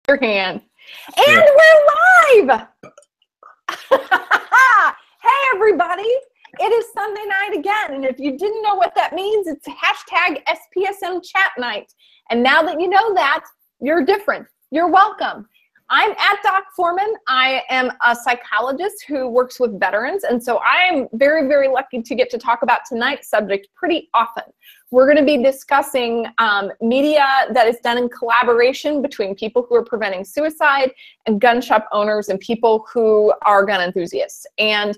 your hand. And we're live! Hey everybody, it is Sunday night again, and if you didn't know what that means, it's hashtag SPSM chat night. And now that you know that, you're different. You're welcome. I'm at Doc Foreman. I am a psychologist who works with veterans, and so I am very, very lucky to get to talk about tonight's subject pretty often. We're going to be discussing media that is done in collaboration between people who are preventing suicide and gun shop owners and people who are gun enthusiasts. And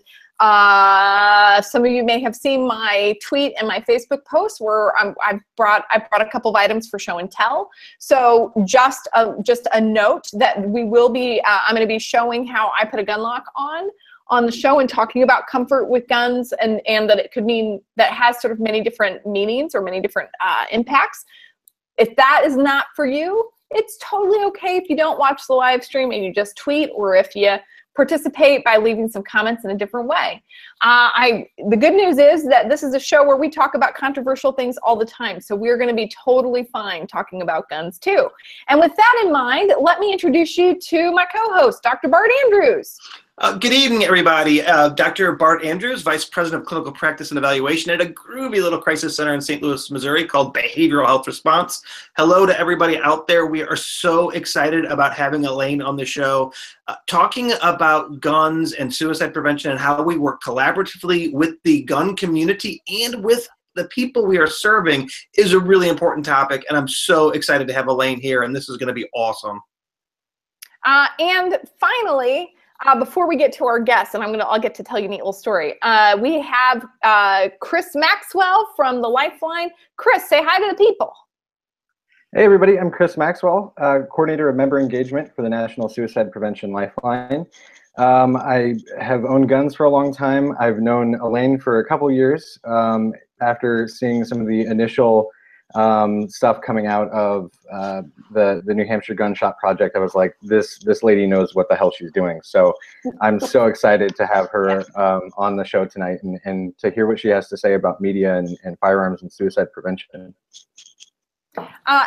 some of you may have seen my tweet and my Facebook post where I brought a couple of items for show and tell. So just a note that we will be I'm going to be showing how I put a gun lock on the show and talking about comfort with guns and that it could mean that has sort of many different meanings or many different impacts. If that is not for you, it's totally okay if you don't watch the live stream and you just tweet, or if you participate by leaving some comments in a different way. The good news is that this is a show where we talk about controversial things all the time, so we're going to be totally fine talking about guns too. And with that in mind, let me introduce you to my co-host, Dr. Bart Andrews. Good evening, everybody. Dr. Bart Andrews, Vice President of Clinical Practice and Evaluation at a groovy little crisis center in St. Louis, Missouri called Behavioral Health Response. Hello to everybody out there. We are so excited about having Elaine on the show, talking about guns and suicide prevention and how we work collaboratively with the gun community and with the people we are serving is a really important topic, and I'm so excited to have Elaine here, and this is going to be awesome. And finally, before we get to our guests, and I'll get to tell you a neat little story. We have Chris Maxwell from the Lifeline. Chris, say hi to the people. Hey everybody, I'm Chris Maxwell, Coordinator of Member Engagement for the National Suicide Prevention Lifeline. I have owned guns for a long time. I've known Elaine for a couple years. After seeing some of the initial stuff coming out of the New Hampshire Gun Shop Project, I was like, this lady knows what the hell she's doing. So I'm so excited to have her on the show tonight and to hear what she has to say about media and firearms and suicide prevention.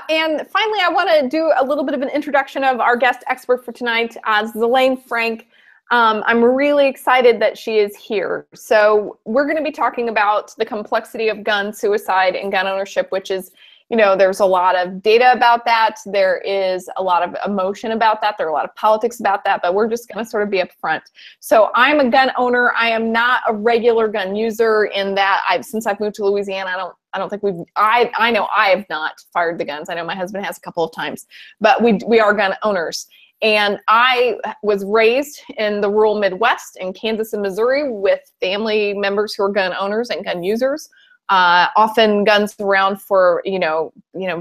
And finally, I want to do a little bit of an introduction of our guest expert for tonight, this is Elaine Frank. I'm really excited that she is here. So we're going to be talking about the complexity of gun suicide and gun ownership, which is, there's a lot of data about that. There is a lot of emotion about that. There are a lot of politics about that, but we're just going to sort of be upfront. So I'm a gun owner. I am not a regular gun user in that since I've moved to Louisiana, I don't think I know I have not fired the guns. I know my husband has a couple of times, but we are gun owners. And I was raised in the rural Midwest in Kansas and Missouri with family members who are gun owners and gun users. Often guns around for,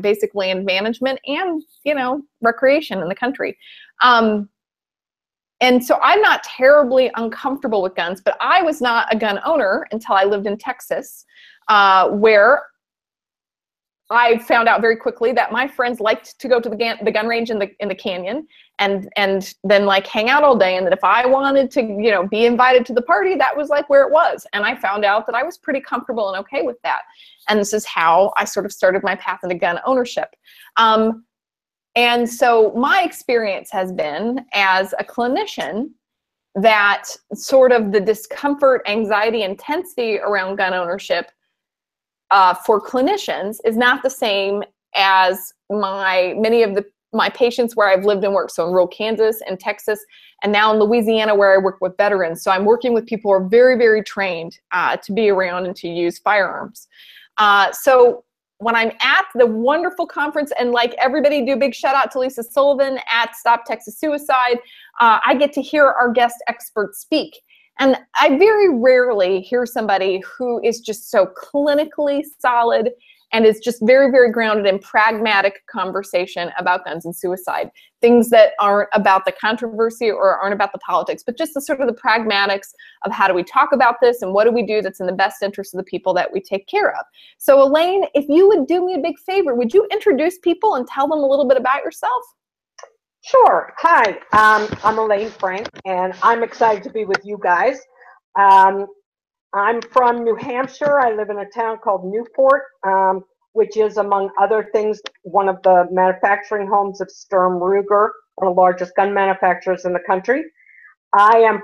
basic land management and, recreation in the country. And so I'm not terribly uncomfortable with guns, but I was not a gun owner until I lived in Texas, where I found out very quickly that my friends liked to go to the gun range in the canyon and then like hang out all day, and that if I wanted to be invited to the party, that was like where it was. And I found out that I was pretty comfortable and okay with that. And this is how I sort of started my path into gun ownership. And so my experience has been as a clinician that sort of the discomfort, anxiety, intensity around gun ownership for clinicians is not the same as many of my patients where I've lived and worked. So in rural Kansas and Texas, and now in Louisiana where I work with veterans. So I'm working with people who are very, very trained to be around and to use firearms. So when I'm at the wonderful conference, and like everybody, do a big shout out to Lisa Sullivan at Stop Texas Suicide, I get to hear our guest experts speak. And I very rarely hear somebody who is just so clinically solid and is just very, very grounded in pragmatic conversation about guns and suicide. Things that aren't about the controversy or aren't about the politics, but just the sort of the pragmatics of how do we talk about this and what do we do that's in the best interest of the people that we take care of. So Elaine, if you would do me a big favor, would you introduce people and tell them a little bit about yourself? Sure. Hi, I'm Elaine Frank, and I'm excited to be with you guys. I'm from New Hampshire. I live in a town called Newport, which is, among other things, one of the manufacturing homes of Sturm Ruger, one of the largest gun manufacturers in the country. I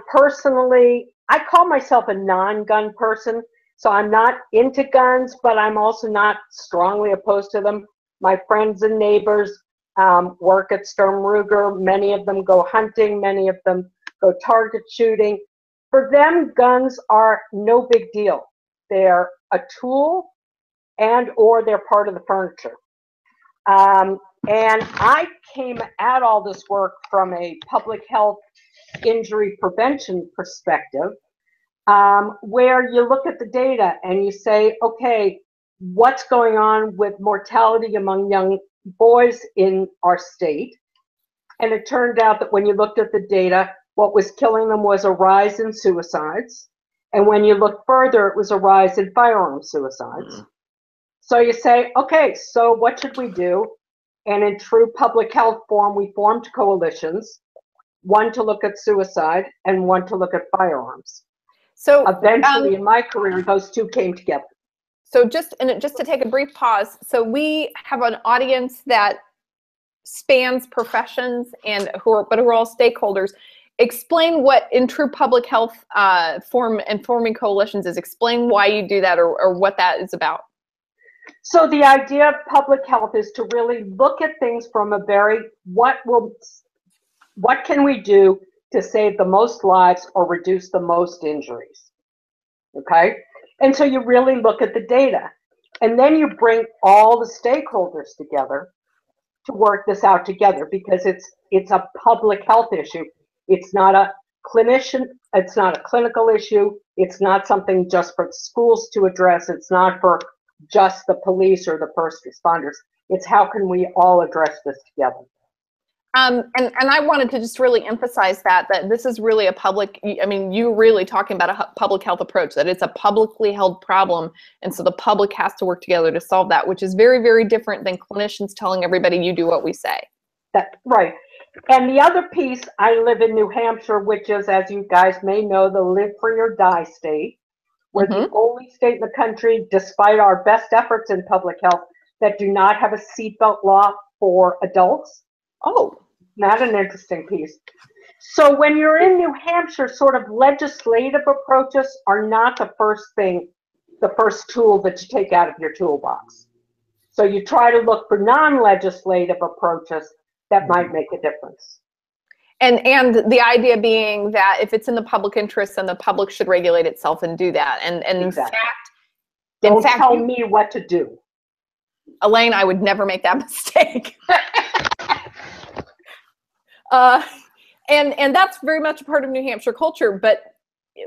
call myself a non-gun person, so I'm not into guns, but I'm also not strongly opposed to them. My friends and neighbors work at Sturm Ruger. Many of them go hunting. Many of them go target shooting. For them, guns are no big deal. They're a tool or they're part of the furniture. And I came at all this work from a public health injury prevention perspective, where you look at the data and you say, okay, what's going on with mortality among young boys in our state? And it turned out that when you looked at the data, what was killing them was a rise in suicides. And when you look further, it was a rise in firearm suicides. So you say, okay, so what should we do? And in true public health form, we formed coalitions, one to look at suicide and one to look at firearms. So eventually in my career, those two came together. So just to take a brief pause, so we have an audience that spans professions and who are all stakeholders. Explain what in true public health forming coalitions is. Explain why you do that or what that is about. So the idea of public health is to really look at things from a very, what can we do to save the most lives or reduce the most injuries? Okay? And so you really look at the data. And then you bring all the stakeholders together to work this out together, because it's a public health issue. It's not a clinician, it's not a clinical issue. It's not something just for schools to address. It's not for just the police or the first responders. It's how can we all address this together? And I wanted to just really emphasize that this is really a public, I mean, you're really talking about a public health approach, that it's a publicly held problem. And so the public has to work together to solve that, which is very, very different than clinicians telling everybody you do what we say. That's right. And the other piece, I live in New Hampshire, which is, as you guys may know, the live free or die state. We're the only state in the country, despite our best efforts in public health, that do not have a seatbelt law for adults. Oh, not an interesting piece. So when you're in New Hampshire, sort of legislative approaches are not the first thing, the first tool that you take out of your toolbox. So you try to look for non-legislative approaches that might make a difference. And the idea being that if it's in the public interest, then the public should regulate itself and do that. And exactly. in fact, tell me what to do. Elaine, I would never make that mistake. And that's very much a part of New Hampshire culture. But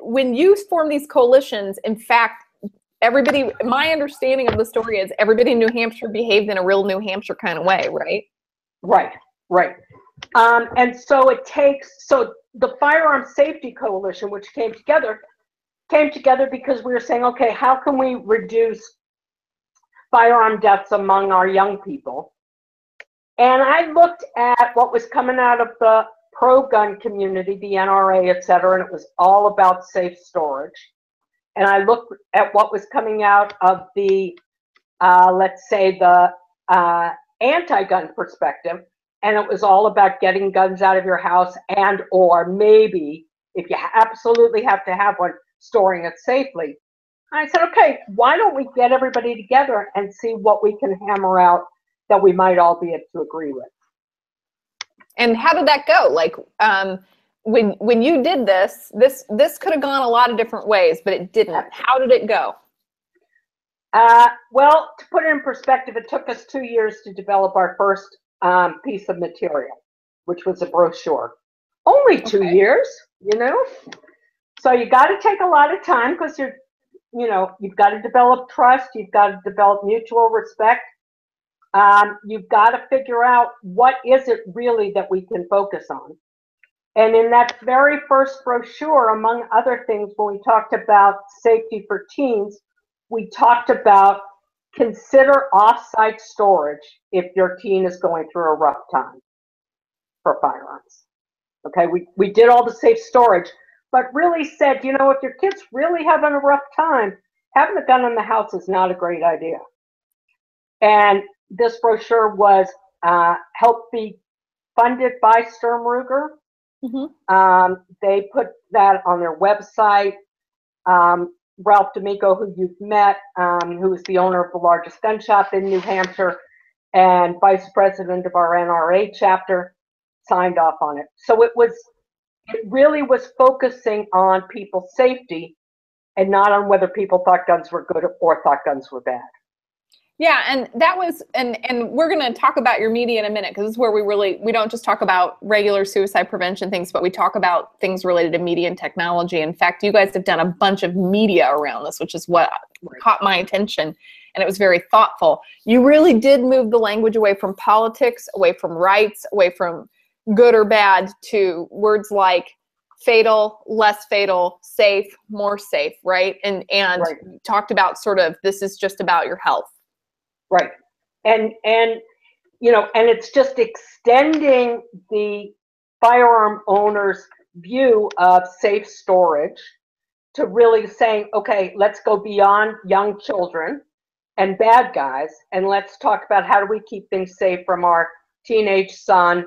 when you form these coalitions, in fact, everybody, my understanding of the story is everybody in New Hampshire behaved in a real New Hampshire kind of way, right? Right, right. And so so the Firearm Safety Coalition, which came together because we were saying, okay, how can we reduce firearm deaths among our young people? And I looked at what was coming out of the pro-gun community, the NRA, et cetera, and it was all about safe storage. And I looked at what was coming out of the, let's say, the anti-gun perspective, and it was all about getting guns out of your house and or maybe, if you absolutely have to have one, storing it safely. And I said, okay, why don't we get everybody together and see what we can hammer out that we might all be able to agree with. And how did that go? Like, when you did this could have gone a lot of different ways, but it didn't. How did it go? Well, to put it in perspective, it took us 2 years to develop our first piece of material, which was a brochure. Only 2 years, you know? So you got to take a lot of time because you've got to develop trust. You've got to develop mutual respect. You've got to figure out what is it really that we can focus on. And in that very first brochure, among other things, when we talked about safety for teens, we talked about consider off-site storage if your teen is going through a rough time for firearms. Okay, we did all the safe storage, but really said, if your kid's really having a rough time, having a gun in the house is not a great idea. And this brochure was help be funded by Sturm Ruger. They put that on their website. Ralph D'Amico, who you've met, who is the owner of the largest gun shop in New Hampshire and vice president of our NRA chapter, signed off on it. So it really was focusing on people's safety and not on whether people thought guns were good or thought guns were bad. Yeah, and that was, and we're going to talk about your media in a minute, because this is where we don't just talk about regular suicide prevention things, but we talk about things related to media and technology. In fact, you guys have done a bunch of media around this, which is what caught my attention, and it was very thoughtful. You really did move the language away from politics, away from rights, away from good or bad, to words like fatal, less fatal, safe, more safe, right? And right. Talked about sort of, this is just about your health. Right. And you know, and it's just extending the firearm owner's view of safe storage to really saying, okay, let's go beyond young children and bad guys, and let's talk about how do we keep things safe from our teenage son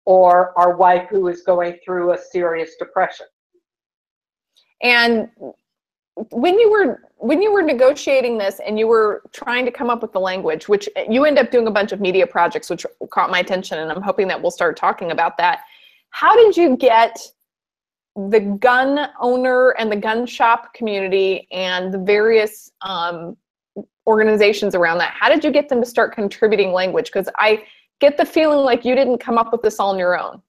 or our wife who is going through a serious depression. And when you were negotiating this and you were trying to come up with the language, which you end up doing a bunch of media projects, which caught my attention, and I'm hoping that we'll start talking about that. How did you get the gun owner and the gun shop community and the various organizations around that, how did you get them to start contributing language? Because I get the feeling like you didn't come up with this all on your own.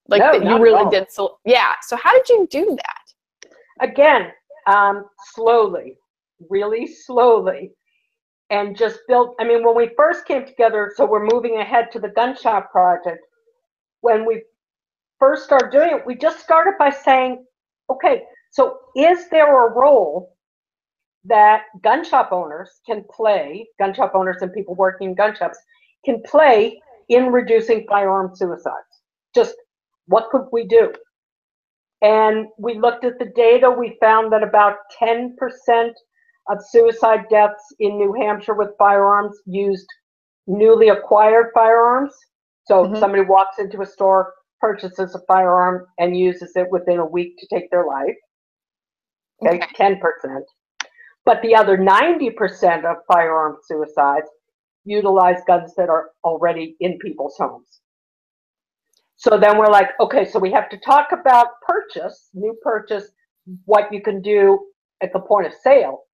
Like no, that you really did. So yeah. So how did you do that? Again, slowly, really slowly, and just built. I mean, when we first came together, so we're moving ahead to the gun shop project. When we first started doing it, we just started by saying, okay, so is there a role that gun shop owners can play, gun shop owners and people working in gun shops can play in reducing firearm suicides? Just what could we do? And we looked at the data. We found that about 10% of suicide deaths in New Hampshire with firearms used newly acquired firearms. So somebody walks into a store, purchases a firearm, and uses it within a week to take their life. Okay. 10%. But the other 90% of firearm suicides utilize guns that are already in people's homes. So then we're like, okay, so we have to talk about purchase, new purchase, what you can do at the point of sale.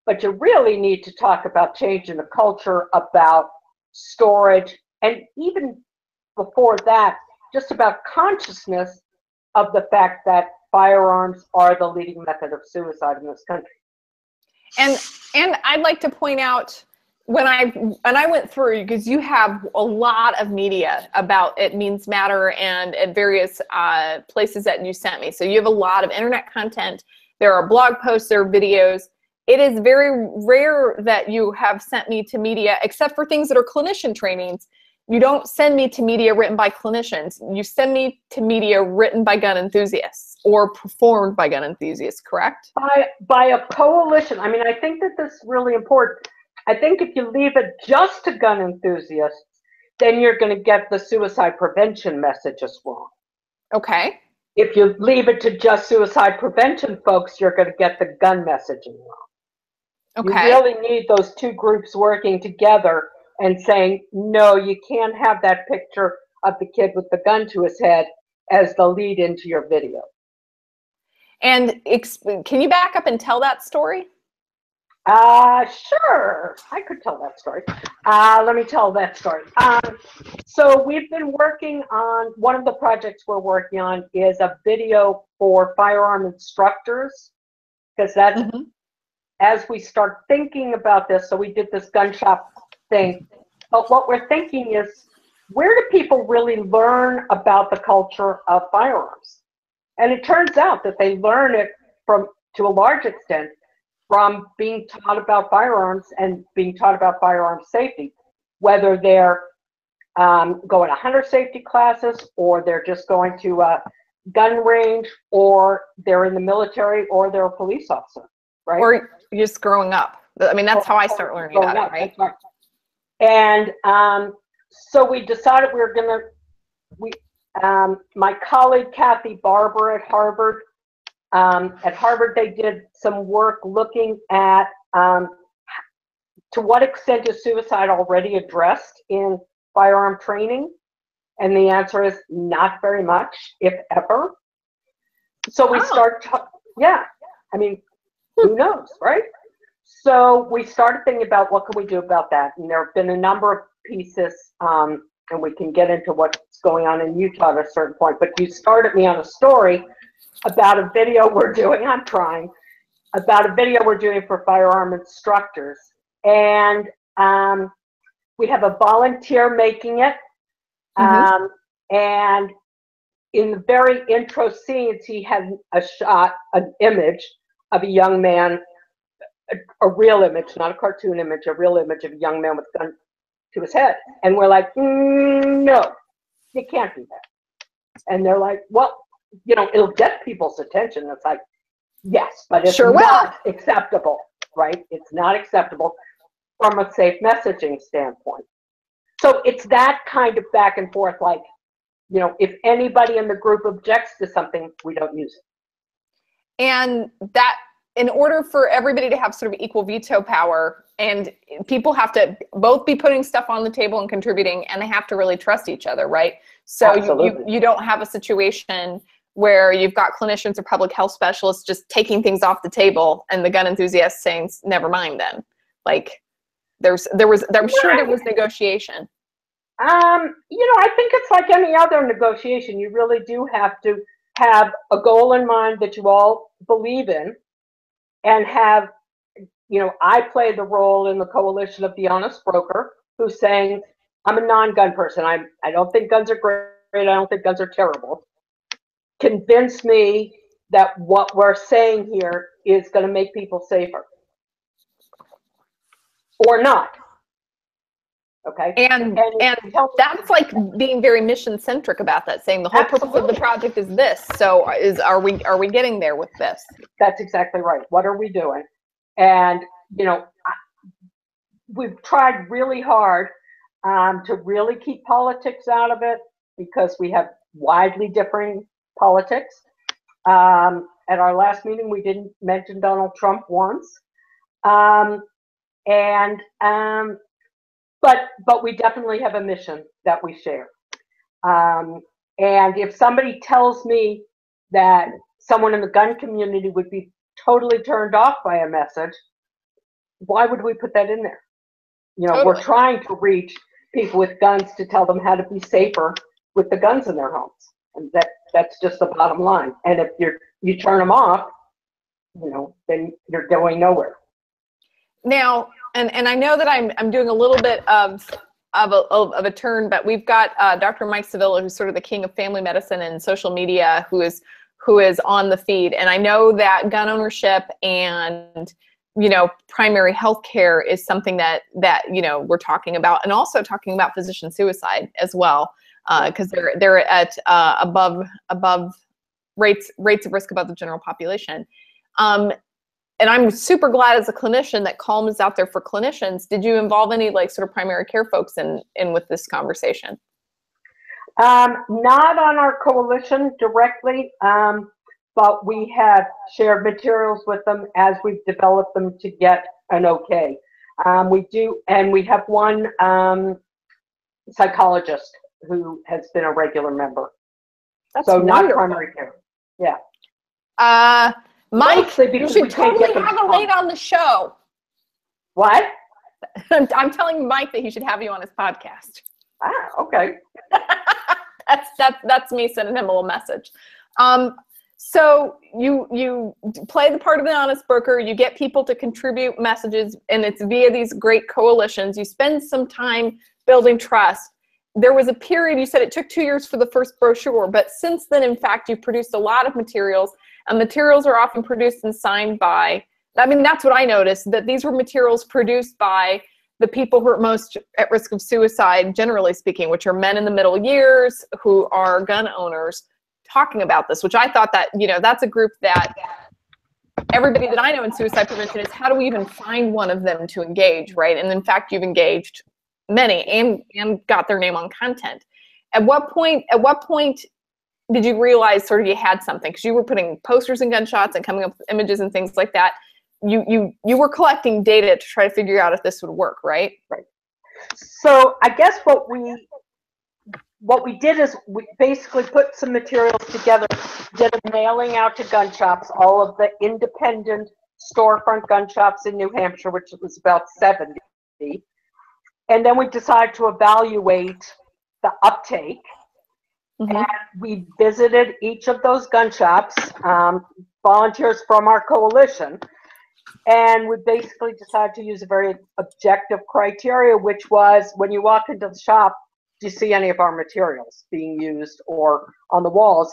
But you really need to talk about changing the culture about storage, and even before that, just about consciousness of the fact that firearms are the leading method of suicide in this country. And I'd like to point out, when I went through, because you have a lot of media about It Means Matter and at various places that you sent me. So you have a lot of internet content. There are blog posts, there are videos. It is very rare that you have sent me to media, except for things that are clinician trainings. You don't send me to media written by clinicians. You send me to media written by gun enthusiasts or performed by gun enthusiasts, correct? By a coalition. I mean, I think that this is really important. I think if you leave it just to gun enthusiasts, then you're going to get the suicide prevention messages wrong. Okay. If you leave it to just suicide prevention folks, you're going to get the gun messaging wrong. Okay. You really need those two groups working together and saying, no, you can't have that picture of the kid with the gun to his head as the lead into your video. And can you back up and tell that story? Sure, I could tell that story. Let me tell that story. So we've been working on, one of the projects we're working on is a video for firearm instructors, because that's, as we start thinking about this, so we did this gun shop thing, but what we're thinking is, where do people really learn about the culture of firearms? And it turns out that they learn it from, to a large extent, from being taught about firearms and being taught about firearm safety, whether they're going to hunter safety classes, or they're just going to a gun range, or they're in the military, or they're a police officer, right? Or just growing up. I mean, that's how I start learning about it, right? And so we decided we were going to my colleague Kathy Barber at Harvard, they did some work looking at to what extent is suicide already addressed in firearm training, and the answer is not very much, if ever. So we I mean, who knows, right? So we started thinking about what can we do about that, and there have been a number of pieces, and we can get into what's going on in Utah at a certain point, but you started me on a story about a video we're doing, about a video we're doing for firearm instructors. And we have a volunteer making it. And in the very intro scenes, he had an image of a young man, a real image, not a cartoon image, a real image of a young man with a gun to his head. And we're like, no, you can't do that. And they're like, well, you know, it'll get people's attention. It's like, yes, but it's not acceptable, right? It's not acceptable from a safe messaging standpoint. So it's that kind of back and forth, like, you know, if anybody in the group objects to something, we don't use it. And that, in order for everybody to have sort of equal veto power, and people have to both be putting stuff on the table and contributing, and they have to really trust each other, right? So you don't have a situation where you've got clinicians or public health specialists just taking things off the table and the gun enthusiasts saying, never mind then. Like, I'm sure there was negotiation. You know, I think it's like any other negotiation. You really do have to have a goal in mind that you all believe in, and have, you know, I play the role in the coalition of the honest broker who's saying, I'm a non-gun person. I don't think guns are great. I don't think guns are terrible. Convince me that what we're saying here is going to make people safer. Or not. Okay. And that's like being very mission centric about that, saying the whole purpose of the project is this. So are we getting there with this? That's exactly right. What are we doing? And, you know, we've tried really hard to really keep politics out of it, because we have widely differing politics. At our last meeting, we didn't mention Donald Trump once. But we definitely have a mission that we share. And if somebody tells me that someone in the gun community would be totally turned off by a message, why would we put that in there? You know, totally. We're trying to reach people with guns to tell them how to be safer with the guns in their homes. And that's just the bottom line. And if you turn them off, you know, then you're going nowhere. Now, and I know that I'm doing a little bit of a turn, but we've got Dr. Mike Sevilla, who's sort of the king of family medicine and social media, who is on the feed. And I know that gun ownership and, you know, primary health care is something that you know, we're talking about, and also talking about physician suicide as well, because they're at above rates of risk above the general population. And I'm super glad as a clinician that Calm is out there for clinicians. Did you involve any like sort of primary care folks in with this conversation? Not on our coalition directly, but we have shared materials with them as we've developed them to get an okay. We do, and we have one psychologist who has been a regular member. That's so wonderful. Not primary care. Yeah. Mike, you should totally have Elaine on the show. What? I'm telling Mike that he should have you on his podcast. Ah, okay. That's me sending him a little message. So you play the part of the honest broker. You get people to contribute messages, and it's via these great coalitions. You spend some time building trust. There was a period, you said it took 2 years for the first brochure, but since then, in fact, you've produced a lot of materials. And materials are often produced and signed by, I mean, that's what I noticed, that these were materials produced by the people who are most at risk of suicide, generally speaking, which are men in the middle years who are gun owners, talking about this, which I thought that, you know, that's a group that everybody that I know in suicide prevention is, how do we even find one of them to engage, right? And in fact, you've engaged many and got their name on content. At what point did you realize sort of you had something? Because you were putting posters in gun shops and coming up with images and things like that. You were collecting data to try to figure out if this would work, right? Right. So I guess what we did is we basically put some materials together, did a mailing out to gun shops, all of the independent storefront gun shops in New Hampshire, which was about 70. And then we decided to evaluate the uptake. Mm-hmm. And we visited each of those gun shops, volunteers from our coalition, and we basically decided to use a very objective criteria, which was when you walk into the shop, do you see any of our materials being used or on the walls?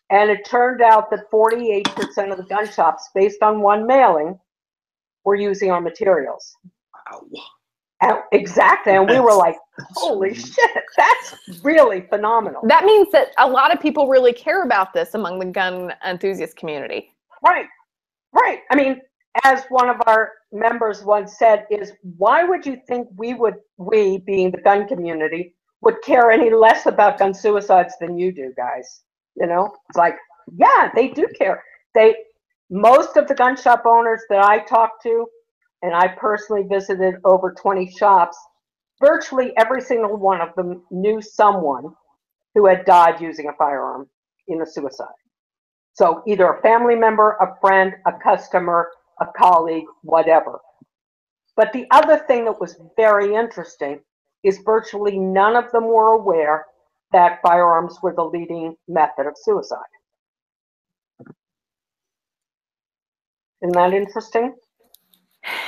And it turned out that 48% of the gun shops, based on one mailing, were using our materials. Wow. And exactly, and we were like, holy shit, that's really phenomenal. That means that a lot of people really care about this among the gun enthusiast community. Right, right. I mean, as one of our members once said, is why would you think we, being the gun community, would care any less about gun suicides than you do, guys? You know, it's like, yeah, they do care. Most of the gun shop owners that I talked to, and I personally visited over 20 shops, virtually every single one of them knew someone who had died using a firearm in a suicide. So either a family member, a friend, a customer, a colleague, whatever. But the other thing that was very interesting is virtually none of them were aware that firearms were the leading method of suicide. Isn't that interesting?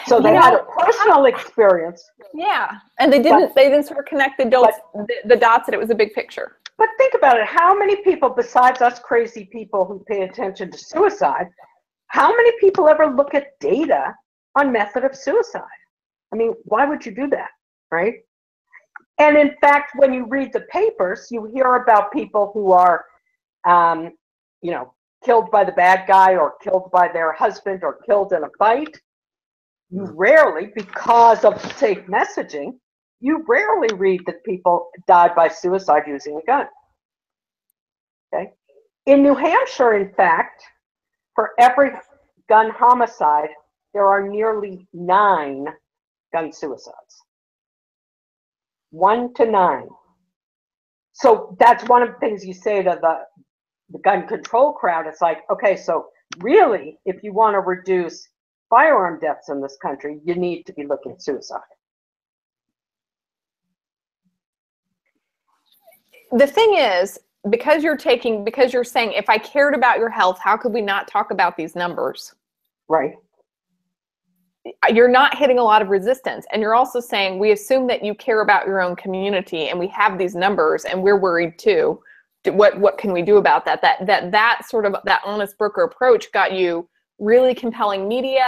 So they had a personal experience. Yeah, and they didn't sort of connect the dots that it was a big picture. But think about it. How many people besides us crazy people who pay attention to suicide, how many people ever look at data on method of suicide? I mean, why would you do that, right? And in fact, when you read the papers, you hear about people who are, you know, killed by the bad guy or killed by their husband or killed in a fight. You rarely, because of safe messaging, you rarely read that people died by suicide using a gun. Okay. In New Hampshire, in fact, for every gun homicide, there are nearly 9 gun suicides. 1 to 9. So that's one of the things you say to the gun control crowd. It's like, okay, so really, if you want to reduce firearm deaths in this country, you need to be looking at suicide. The thing is, because you're saying, if I cared about your health, how could we not talk about these numbers? Right. You're not hitting a lot of resistance. And you're also saying, we assume that you care about your own community and we have these numbers and we're worried too. What can we do about that? That sort of, that honest broker approach got you really compelling media,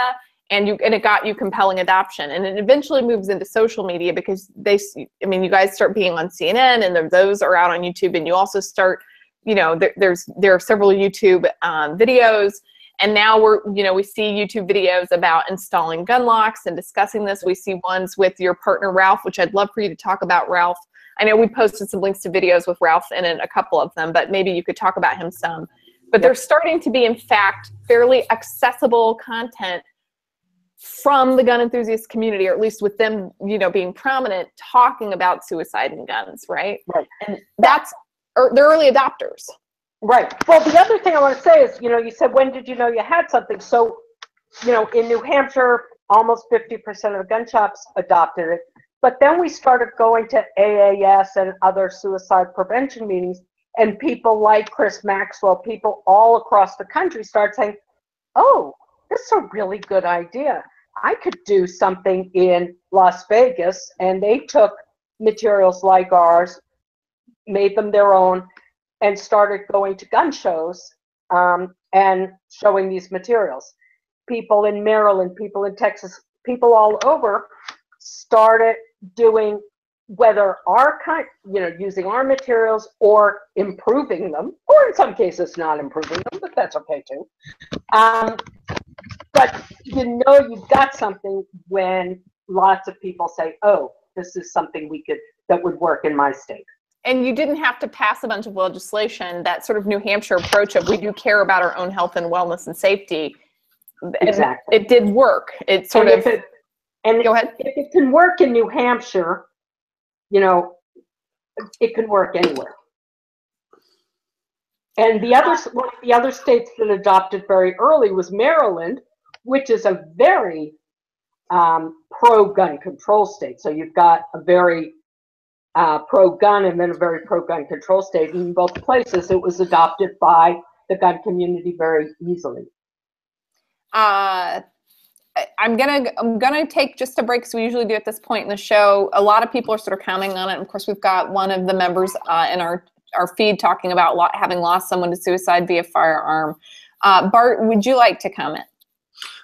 and it got you compelling adoption, and it eventually moves into social media because you guys start being on CNN, and those are out on YouTube, and you also start, you know, there are several YouTube videos, and now we see YouTube videos about installing gun locks and discussing this. We see ones with your partner Ralph, which I'd love for you to talk about, Ralph. I know we posted some links to videos with Ralph in it, a couple of them, but maybe you could talk about him some. But there's starting to be, in fact, fairly accessible content from the gun enthusiast community, or at least with them, you know, being prominent, talking about suicide and guns, right? Right. And they're early adopters. Right. Well, the other thing I want to say is, you know, you said, when did you know you had something? So, you know, in New Hampshire, almost 50% of the gun shops adopted it. But then we started going to AAS and other suicide prevention meetings, and people like Chris Maxwell, people all across the country start saying, oh, this is a really good idea. I could do something in Las Vegas. And they took materials like ours, made them their own, and started going to gun shows and showing these materials. People in Maryland, people in Texas, people all over started doing, whether using our materials or improving them, or in some cases not improving them, but that's okay too. But you know you've got something when lots of people say, oh, this is something that would work in my state. And you didn't have to pass a bunch of legislation. That sort of New Hampshire approach of we do care about our own health and wellness and safety. Exactly. It did work. It sort of. Go ahead. If it can work in New Hampshire, you know, it can work anywhere. And one of the other states that adopted very early was Maryland, which is a very pro-gun control state. So you've got a very pro-gun and then a very pro-gun control state. And in both places, it was adopted by the gun community very easily. I'm gonna take just a break, because we usually do at this point in the show. A lot of people are sort of counting on it. And of course, we've got one of the members in our feed talking about having lost someone to suicide via firearm. Bart, would you like to comment?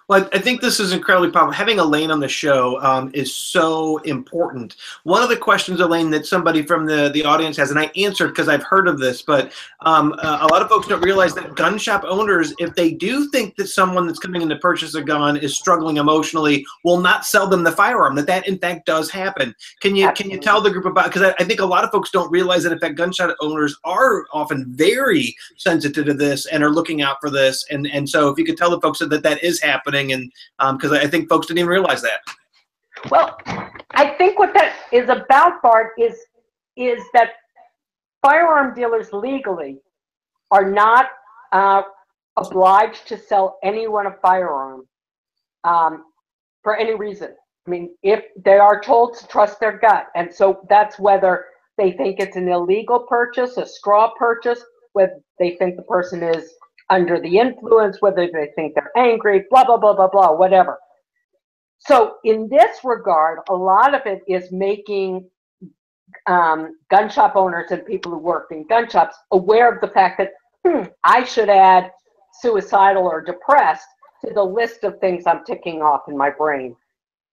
Well, I think this is incredibly powerful. Having Elaine on the show is so important. One of the questions, Elaine, that somebody from the audience has, and I answered because I've heard of this, but a lot of folks don't realize that gun shop owners, if they do think that someone that's coming in to purchase a gun is struggling emotionally, will not sell them the firearm. That in fact does happen. Can you tell the group about? Because I think a lot of folks don't realize that in fact gun shop owners are often very sensitive to this and are looking out for this. And so if you could tell the folks that is happening. And because I think folks didn't even realize that. Well, I think what that is about, Bart, is that firearm dealers legally are not obliged to sell anyone a firearm for any reason. I mean, if they are told to trust their gut, and so that's whether they think it's an illegal purchase, a straw purchase, whether they think the person is under the influence, whether they think they're angry, blah, blah, blah, blah, blah, whatever. So in this regard, a lot of it is making gun shop owners and people who work in gun shops aware of the fact that I should add suicidal or depressed to the list of things I'm ticking off in my brain.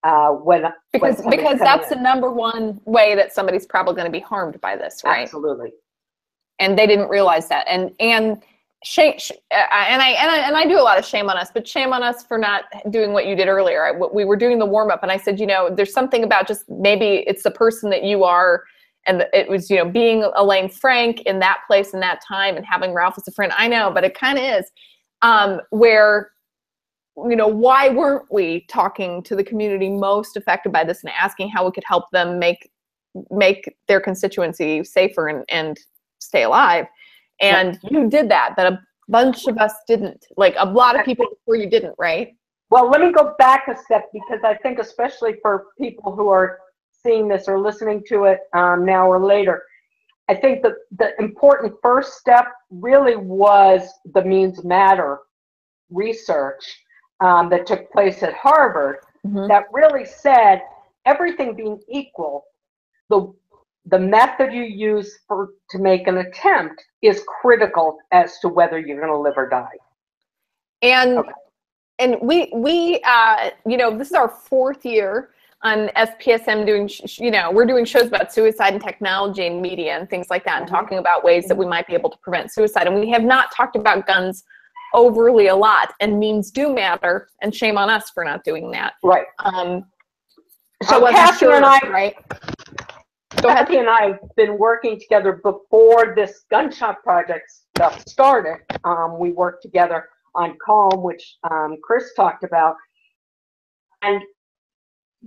Because that's the number one way that somebody's probably going to be harmed by this, right? Absolutely. And they didn't realize that. And shame, and I do a lot of shame on us, but shame on us for not doing what you did earlier. We were doing the warm up, and I said, you know, there's something about just maybe it's the person that you are, and it was, you know, being Elaine Frank in that place in that time, and having Ralph as a friend. I know, but it kind of is where, you know, why weren't we talking to the community most affected by this and asking how we could help them make their constituency safer and stay alive? And you did that, but a bunch of us didn't. Like a lot of people before you didn't, right? Well, let me go back a step, because I think especially for people who are seeing this or listening to it now or later, I think that the important first step really was the Means Matter research that took place at Harvard that really said, everything being equal, the method you use to make an attempt is critical as to whether you're going to live or die. And we you know, this is our 4th year on SPSM doing, you know, we're doing shows about suicide and technology and media and things like that, and talking about ways that we might be able to prevent suicide. And we have not talked about guns overly a lot, and means do matter, and shame on us for not doing that. Right. So Kathy and I, right? Go ahead. Kathy and I have been working together before this gun shop project stuff started. We worked together on Calm, which Chris talked about. And,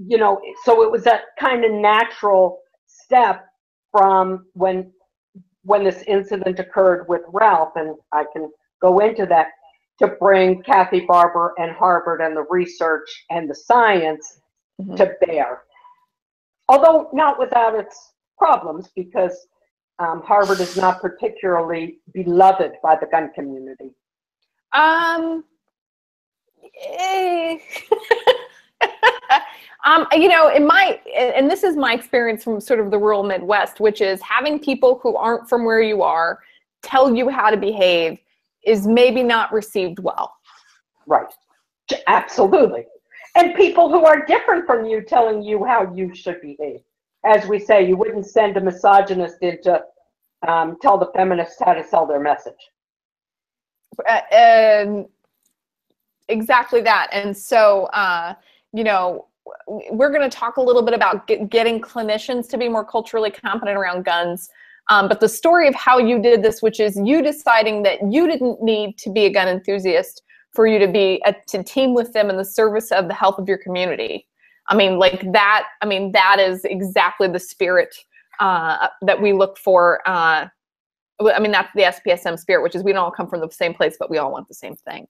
you know, so it was that kind of natural step from when this incident occurred with Ralph, and I can go into that, to bring Kathy Barber and Harvard and the research and the science to bear. Although not without its problems, because Harvard is not particularly beloved by the gun community. You know, and this is my experience from sort of the rural Midwest, which is having people who aren't from where you are tell you how to behave is maybe not received well. Right. Absolutely. And people who are different from you telling you how you should behave. As we say, you wouldn't send a misogynist in to tell the feminists how to sell their message. Exactly that. And so, you know, we're going to talk a little bit about getting clinicians to be more culturally competent around guns. But the story of how you did this, which is you deciding that you didn't need to be a gun enthusiast for you to be to team with them in the service of the health of your community. I mean, like that. I mean, that is exactly the spirit that we look for. I mean, that's the SPSM spirit, which is we don't all come from the same place, but we all want the same thing.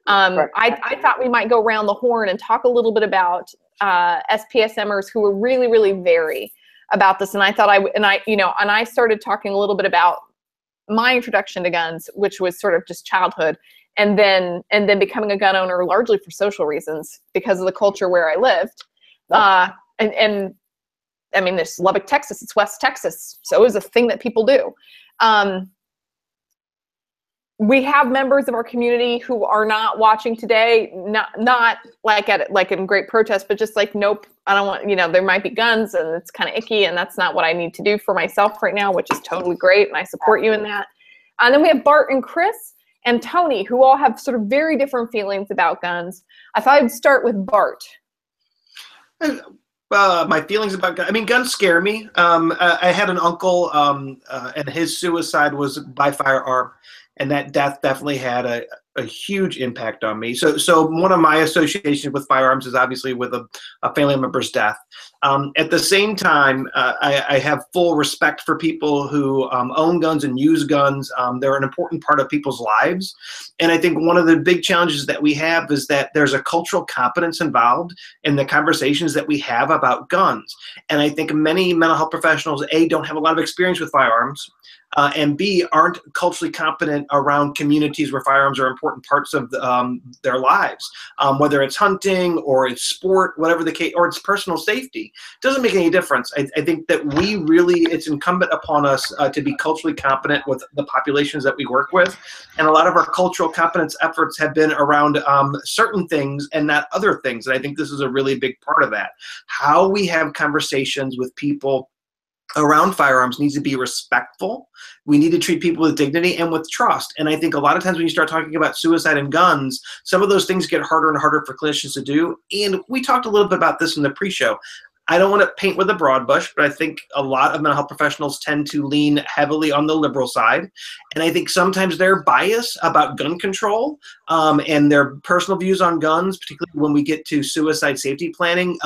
I thought we might go around the horn and talk a little bit about SPSMers who were really, really very about this. And I thought I started talking a little bit about my introduction to guns, which was sort of just childhood, and then becoming a gun owner largely for social reasons because of the culture where I lived. And I mean, there's Lubbock, Texas, it's West Texas, so it was a thing that people do. We have members of our community who are not watching today, not like in great protest, but just like, nope, I don't want, there might be guns and it's kind of icky and that's not what I need to do for myself right now, which is totally great. And I support you in that. And then we have Bart and Chris and Tony, who all have sort of very different feelings about guns. I thought I'd start with Bart. My feelings about guns. I mean, guns scare me. I had an uncle, and his suicide was by firearm, and that death definitely had a huge impact on me. So one of my associations with firearms is obviously with a family member's death. At the same time, I have full respect for people who own guns and use guns. They're an important part of people's lives. And I think one of the big challenges that we have is that there's a cultural competence involved in the conversations that we have about guns. And I think many mental health professionals, A, don't have a lot of experience with firearms, and B, aren't culturally competent around communities where firearms are important parts of their lives, whether it's hunting or it's sport, whatever the case, or it's personal safety. It doesn't make any difference. I think that it's incumbent upon us to be culturally competent with the populations that we work with. And a lot of our cultural competence efforts have been around certain things and not other things. And I think this is a really big part of that. How we have conversations with people around firearms needs to be respectful. We need to treat people with dignity and with trust. And I think a lot of times when you start talking about suicide and guns, some of those things get harder and harder for clinicians to do. And we talked a little bit about this in the pre-show. I don't want to paint with a broad brush, but I think a lot of mental health professionals tend to lean heavily on the liberal side. And I think sometimes their bias about gun control and their personal views on guns, particularly when we get to suicide safety planning,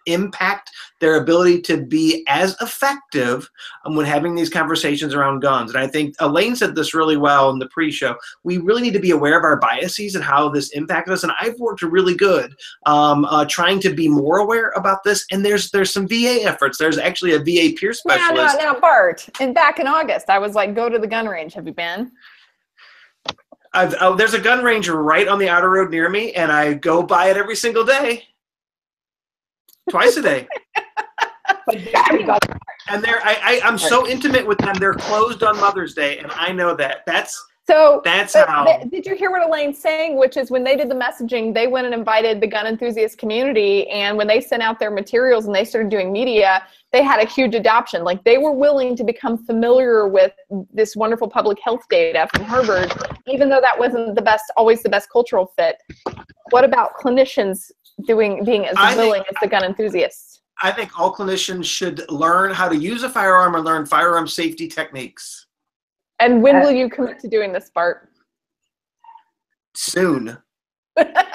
impact their ability to be as effective when having these conversations around guns. And I think Elaine said this really well in the pre-show. We really need to be aware of our biases and how this impacts us. And I've worked really good trying to be more aware about this. And there's some VA efforts. There's actually a VA peer specialist. Now, Bart, and back in August, I was like, go to the gun range. Have you been? There's a gun range right on the outer road near me, and I go by it every single day. Twice a day. And I'm so intimate with them. They're closed on Mother's Day, and I know that. That's how. Did you hear what Elaine's saying? Which is when they did the messaging, they went and invited the gun enthusiast community, and when they sent out their materials and they started doing media, they had a huge adoption. Like, they were willing to become familiar with this wonderful public health data from Harvard, even though that wasn't always the best cultural fit. What about clinicians being as willing as the gun enthusiasts? I think all clinicians should learn how to use a firearm or learn firearm safety techniques. And when will you commit to doing this, Bart? Soon.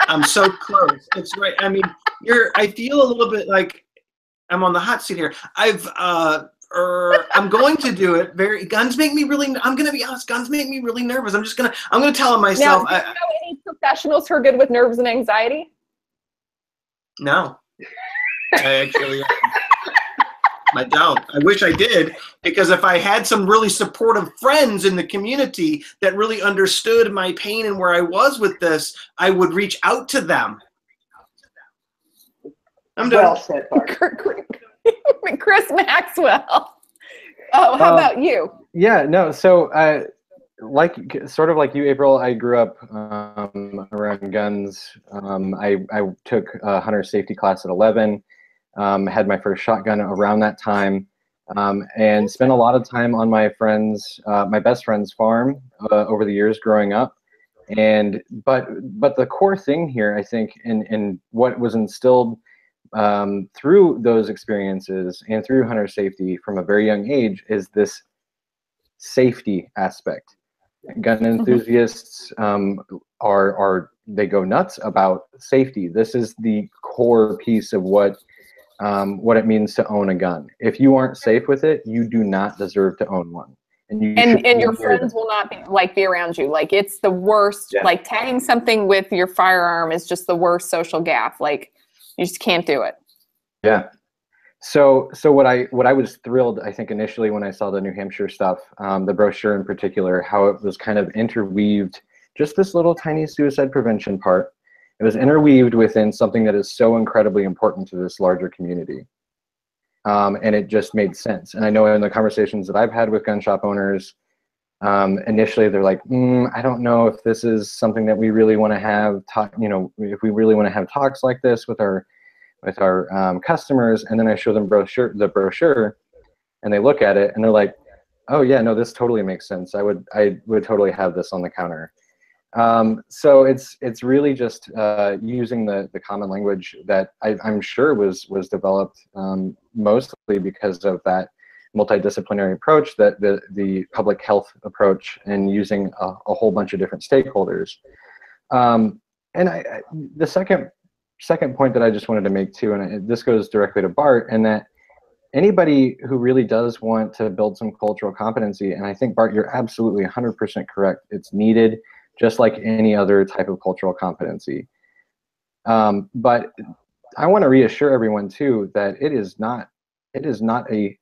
I'm so close. It's right. I mean, I feel a little bit like I'm on the hot seat here. I'm going to do it. Guns make me really, I'm going to be honest, guns make me really nervous. I'm going to tell them myself. Now, do you know any professionals who are good with nerves and anxiety? No. I don't. I wish I did, because if I had some really supportive friends in the community that really understood my pain and where I was with this, I would reach out to them. I'm done. Well said, Bart. Chris Maxwell. Oh, how about you? Yeah, no. So, sort of like you, April, I grew up around guns. I took a hunter safety class at 11. Had my first shotgun around that time, and spent a lot of time on my best friend's farm over the years growing up. But the core thing here, I think, and what was instilled through those experiences and through hunter safety from a very young age is this safety aspect. Gun enthusiasts they go nuts about safety. This is the core piece of what it means to own a gun. If you aren't safe with it, you do not deserve to own one. And your friends will not be around you. Like, it's the worst. Yeah. Like, tagging something with your firearm is just the worst social gaffe. Like, you just can't do it. Yeah. So what I was thrilled, I think, initially when I saw the New Hampshire stuff, the brochure in particular, how it was kind of interweaved, just this little tiny suicide prevention part. It was interweaved within something that is so incredibly important to this larger community. And it just made sense. And I know in the conversations that I've had with gun shop owners, initially they're like, I don't know if this is something that we really want to have, if we really want to have talks like this with our customers. And then I show them the brochure, and they look at it and they're like, oh yeah, no, this totally makes sense. I would totally have this on the counter. So it's really just using the common language that I'm sure was developed mostly because of that multidisciplinary approach, that the public health approach, and using a whole bunch of different stakeholders. And the second point that I just wanted to make too, and this goes directly to Bart, and that anybody who really does want to build some cultural competency, and I think, Bart, you're absolutely 100% correct. It's needed, just like any other type of cultural competency. But I want to reassure everyone too that it is not a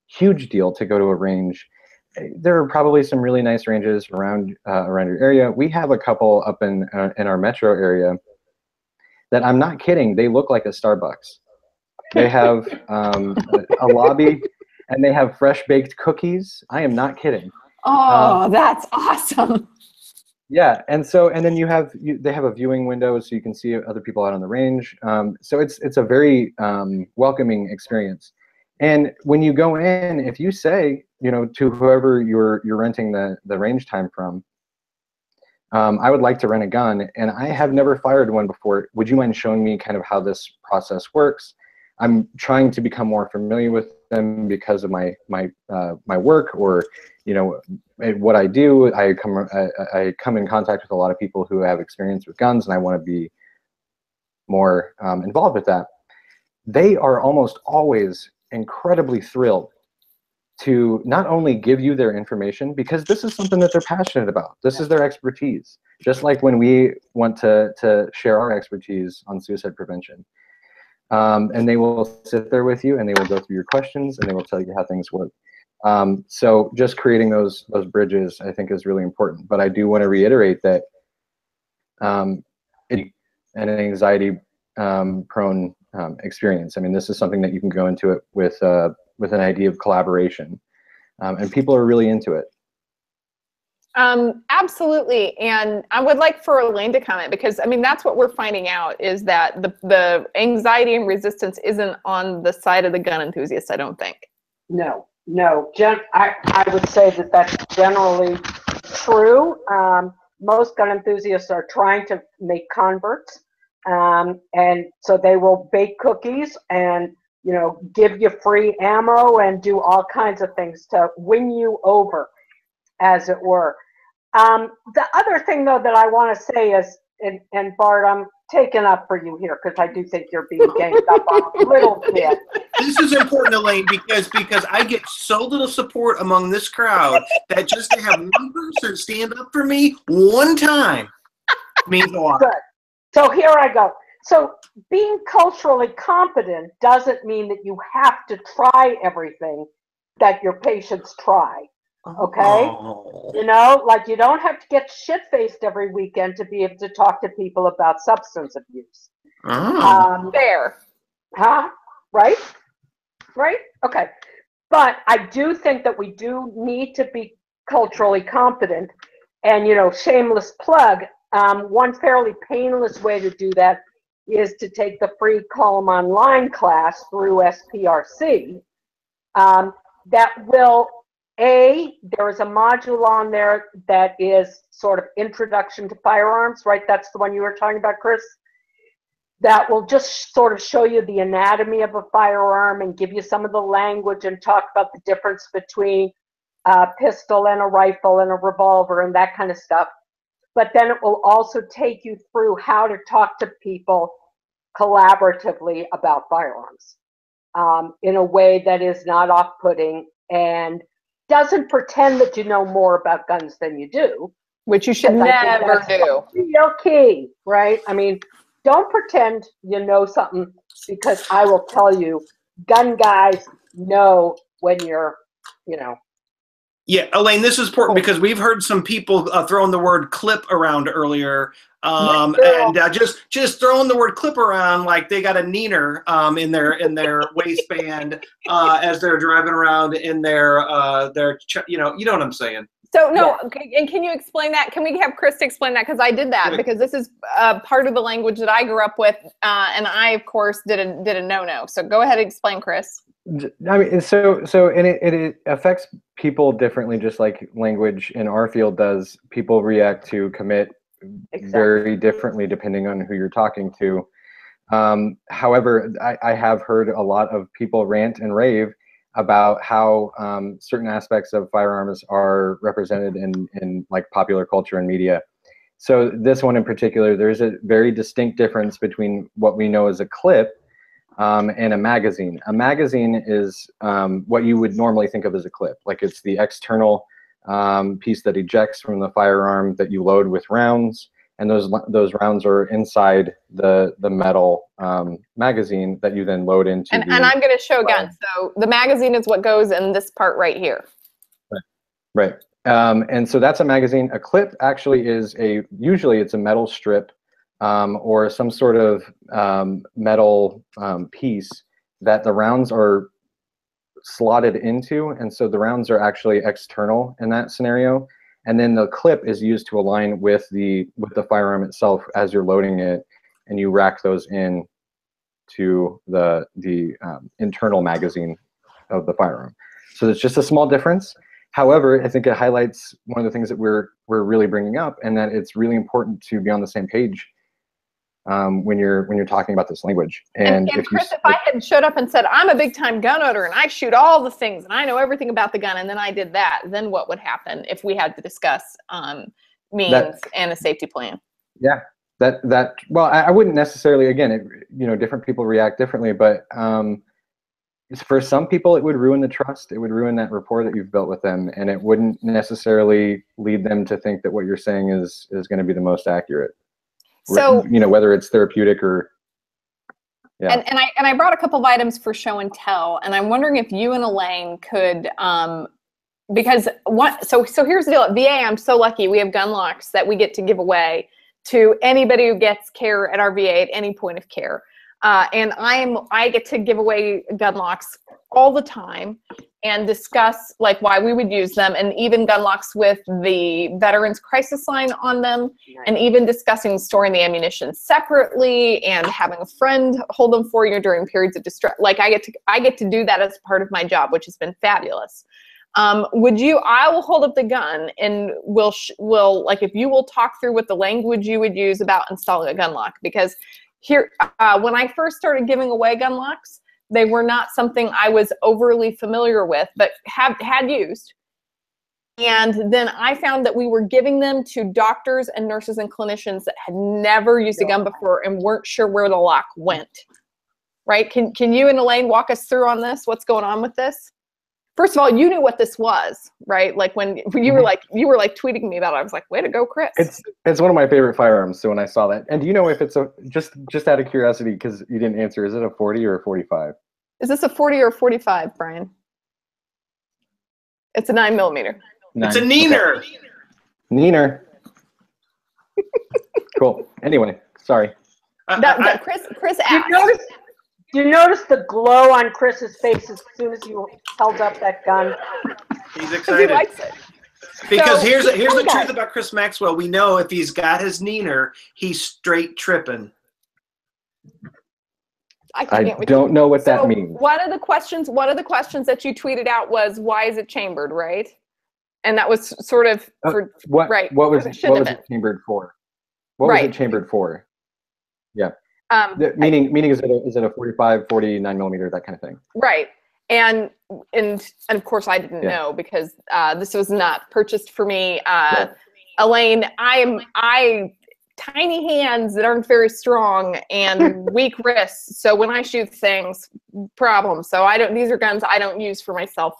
huge deal to go to a range. There are probably some really nice ranges around your area. We have a couple up in our metro area that, I'm not kidding, they look like a Starbucks. They have a lobby, and they have fresh baked cookies. I am not kidding. Oh, that's awesome. Yeah, and then they have a viewing window so you can see other people out on the range. So it's a very welcoming experience. And when you go in, if you say, to whoever you're renting the range time from, I would like to rent a gun, and I have never fired one before. Would you mind showing me kind of how this process works? I'm trying to become more familiar with them because of my work, or what I do. I come in contact with a lot of people who have experience with guns, and I want to be more involved with that. They are almost always incredibly thrilled to not only give you their information, because this is something that they're passionate about. This is their expertise. Just like when we want to share our expertise on suicide prevention. And they will sit there with you, and they will go through your questions, and they will tell you how things work. So just creating those bridges, I think, is really important. But I do want to reiterate that an anxiety prone experience. I mean, this is something that you can go into it with an idea of collaboration, and people are really into it. Absolutely. And I would like for Elaine to comment, because I mean, that's what we're finding out, is that the anxiety and resistance isn't on the side of the gun enthusiast, I don't think. No. I would say that that's generally true. Most gun enthusiasts are trying to make converts. And so they will bake cookies and, give you free ammo and do all kinds of things to win you over, as it were. The other thing, though, that I want to say is, and Bart, I'm taking up for you here, because I do think you're being ganged up on a little bit. This is important, Elaine, because I get so little support among this crowd that just to have one person stand up for me one time means a lot. Good. So here I go. So being culturally competent doesn't mean that you have to try everything that your patients try. Okay? Oh. Like, you don't have to get shit-faced every weekend to be able to talk to people about substance abuse. Oh. Fair. Huh? Right? Okay. But I do think that we do need to be culturally competent. And, shameless plug, one fairly painless way to do that is to take the free Call 'em Online class through SPRC. That will, there is a module on there that is sort of introduction to firearms, right? That's the one you were talking about, Chris? That will just sort of show you the anatomy of a firearm and give you some of the language and talk about the difference between a pistol and a rifle and a revolver and that kind of stuff. But then it will also take you through how to talk to people collaboratively about firearms in a way that is not off-putting and doesn't pretend that you know more about guns than you do. Which you should never do. Real key, right? I mean, don't pretend you know something, because I will tell you, gun guys know when you're, you know. Yeah, Elaine, this is important because we've heard some people throwing the word clip around earlier, and just throwing the word clip around like they got a neener in their waistband as they're driving around in their you know what I'm saying. So no, okay, and can you explain that? Can we have Chris explain that? Because I did that because this is part of the language that I grew up with, and I of course did a no-no. So go ahead and explain, Chris. I mean, and it affects people differently, just like language in our field does. People react to commit very differently depending on who you're talking to. However, I have heard a lot of people rant and rave about how certain aspects of firearms are represented in like popular culture and media. So this one in particular, there's a very distinct difference between what we know as a clip and a magazine. A magazine is what you would normally think of as a clip. Like it's the external piece that ejects from the firearm that you load with rounds, and those rounds are inside the metal magazine that you then load into. And I'm going to show again. So the magazine is what goes in this part right here. Right. And so that's a magazine. A clip actually is usually it's a metal strip or some sort of metal piece that the rounds are slotted into, and so the rounds are actually external in that scenario. And then the clip is used to align with the firearm itself as you're loading it, and you rack those in to the internal magazine of the firearm. So it's just a small difference. However, I think it highlights one of the things that we're really bringing up, and that it's really important to be on the same page when you're talking about this language. And Chris, if I had showed up and said, I'm a big time gun owner and I shoot all the things and I know everything about the gun, and then I did that, then what would happen if we had to discuss means and a safety plan? Yeah, well, I wouldn't necessarily, again, different people react differently, but for some people it would ruin the trust. It would ruin that rapport that you've built with them, and it wouldn't necessarily lead them to think that what you're saying is going to be the most accurate. So, whether it's therapeutic or, and I brought a couple of items for show and tell, and I'm wondering if you and Elaine could, because so here's the deal. At VA, I'm so lucky we have gun locks that we get to give away to anybody who gets care at our VA at any point of care. And I get to give away gun locks all the time and discuss like why we would use them, and even gun locks with the Veterans Crisis Line on them, and even discussing storing the ammunition separately and having a friend hold them for you during periods of distress. Like I get to do that as part of my job, which has been fabulous. I will hold up the gun, and we'll like, if you will talk through what the language you would use about installing a gun lock, because here, when I first started giving away gun locks, they were not something I was overly familiar with, but had used. And then I found that we were giving them to doctors and nurses and clinicians that had never used a gun before and weren't sure where the lock went. Right? Can you and Elaine walk us through on this? What's going on with this? First of all, you knew what this was, right? Like when you were like tweeting me about it, I was like, way to go, Chris. It's one of my favorite firearms. So when I saw that, and do you know if it's just out of curiosity, because you didn't answer, is it a 40 or a 45? Is this a 40 or a 45, Brian? It's a 9mm. It's a neener. Okay. Neener. Cool. Anyway, sorry. Chris asked. Do you notice the glow on Chris's face as soon as you held up that gun? He's excited. He likes it. Because here's the truth about Chris Maxwell. We know if he's got his neener, he's straight tripping. I don't know what that means. One of the questions that you tweeted out was, why is it chambered, right? And that was sort of right. What was it chambered for? What was it chambered for? Yeah. Meaning is it a 45, 40, 9mm, that kind of thing? Right. And of course I didn't know, because this was not purchased for me. Elaine, I tiny hands that aren't very strong and weak wrists. So when I shoot things, problem. So these are guns I don't use for myself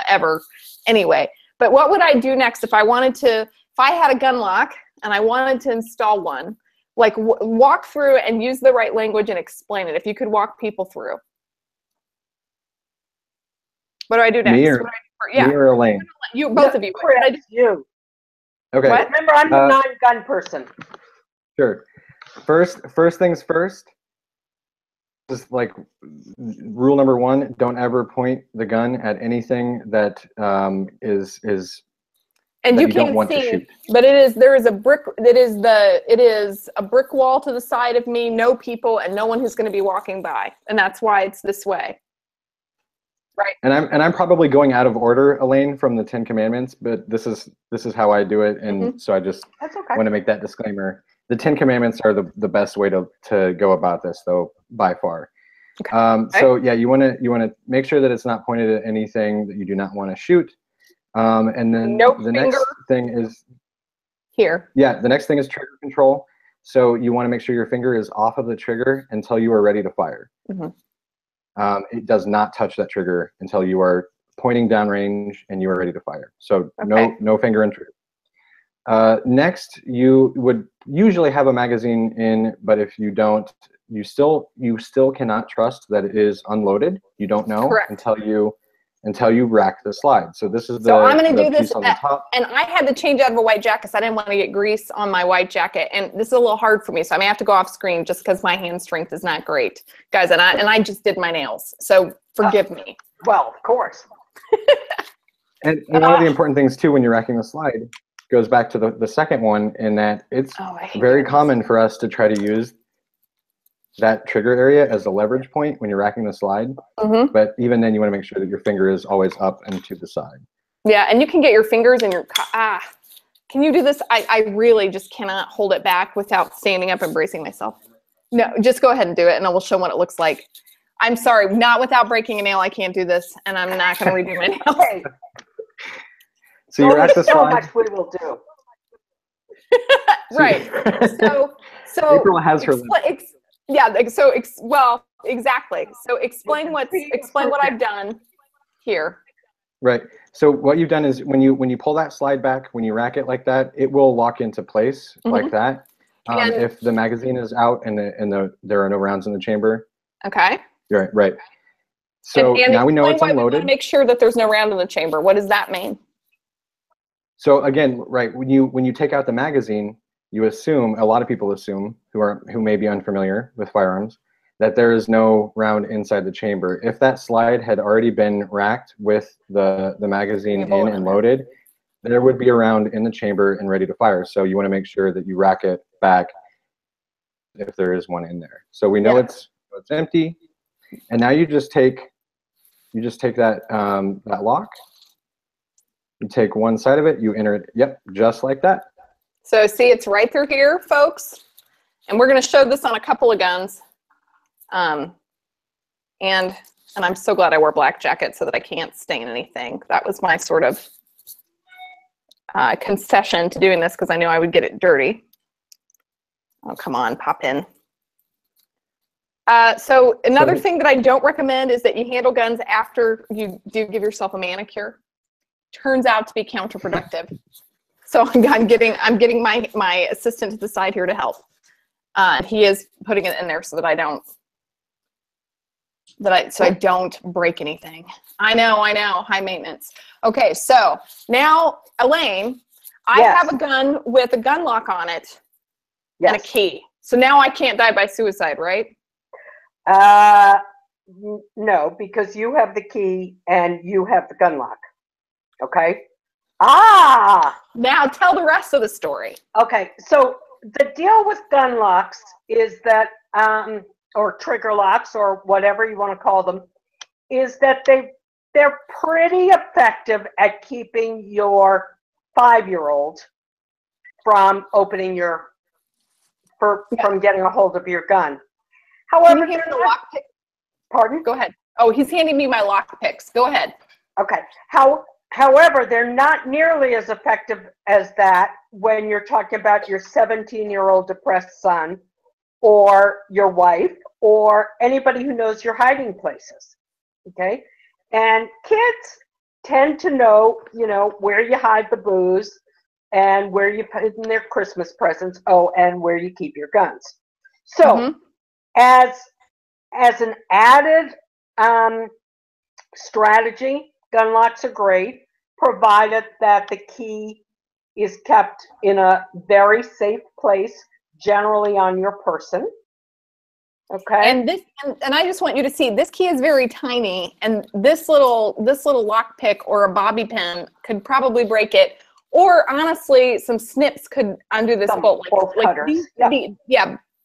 ever anyway. But what would I do next if I had a gun lock and I wanted to install one? Like walk through and use the right language and explain it. If you could walk people through. What do I do next? Me or Elaine? You, both of you. Chris, you. Okay. What? Remember, I'm a non-gun person. Sure. First things first. Just like rule number 1: don't ever point the gun at anything that is. And you can't see, but there is a brick. It is a brick wall to the side of me. No people and no one who's going to be walking by, and that's why it's this way. Right. And I'm probably going out of order, Elaine, from the 10 Commandments, but this is how I do it, and so I just want to make that disclaimer. The 10 Commandments are the best way to go about this, though, by far. Okay. So yeah, you want to make sure that it's not pointed at anything that you do not want to shoot. And then the next thing is here. Yeah, the next thing is trigger control. So you want to make sure your finger is off of the trigger until you are ready to fire. It does not touch that trigger until you are pointing downrange and you are ready to fire. So no finger in trigger. Next, you would usually have a magazine in, but if you don't, you still cannot trust that it is unloaded. You don't know until you rack the slide. So this is I'm going to do this on the top. And I had to change out of a white jacket because I didn't want to get grease on my white jacket, and this is a little hard for me, so I may have to go off screen just because my hand strength is not great, guys. And I just did my nails, so forgive me. Well, of course. And one of the important things too when you're racking the slide goes back to the second one, in that it's very common for us to try to use that trigger area as a leverage point when you're racking the slide. But even then, you want to make sure that your finger is always up and to the side. Yeah, and you can get your fingers in your can you do this? I really just cannot hold it back without standing up and bracing myself. No, just go ahead and do it, and I will show what it looks like. I'm sorry, not without breaking a nail. I can't do this, and I'm not going to redo my nails. So you rack the slide. So much we will do. Right. So April has her. Exactly. So explain what I've done here. Right. So what you've done is when you pull that slide back, when you rack it like that, it will lock into place like that. If the magazine is out and there are no rounds in the chamber. Okay. Right. So now we know it's unloaded. We want to make sure that there's no round in the chamber. What does that mean? So again, right, when you take out the magazine, you assume, a lot of people assume, who may be unfamiliar with firearms, that there is no round inside the chamber. If that slide had already been racked with the magazine in and loaded, there would be a round in the chamber and ready to fire. So you want to make sure that you rack it back if there is one in there. So we know it's empty, and now you just take that that lock. You take one side of it, you enter it, just like that. So see, it's right through here, folks. And we're going to show this on a couple of guns. And I'm so glad I wore black jacket so that I can't stain anything. That was my sort of concession to doing this because I knew I would get it dirty. Oh, come on, pop in. So another thing that I don't recommend is that you handle guns after you do give yourself a manicure. Turns out to be counterproductive. So I'm getting my assistant to the side here to help. He is putting it in there so that I don't break anything. I know, high maintenance. Okay, so now Elaine, I have a gun with a gun lock on it and a key. So now I can't die by suicide, right? No, because you have the key and you have the gun lock. Okay. Now tell the rest of the story. Okay, so the deal with gun locks is that, or trigger locks, or whatever you want to call them, is that they're pretty effective at keeping your 5-year-old from opening from getting a hold of your gun. However, can you hand the lock pick? Pardon? Go ahead. Oh, he's handing me my lock picks. Go ahead. Okay. However, they're not nearly as effective as that when you're talking about your 17-year-old depressed son or your wife or anybody who knows your hiding places. Okay? And kids tend to know, where you hide the booze and where you put in their Christmas presents. Oh, and where you keep your guns. So, as an added strategy, gun locks are great, provided that the key is kept in a very safe place, generally on your person. Okay. And I just want you to see, this key is very tiny, and this little lock pick or a bobby pin could probably break it. Or honestly, some snips could undo this bolt.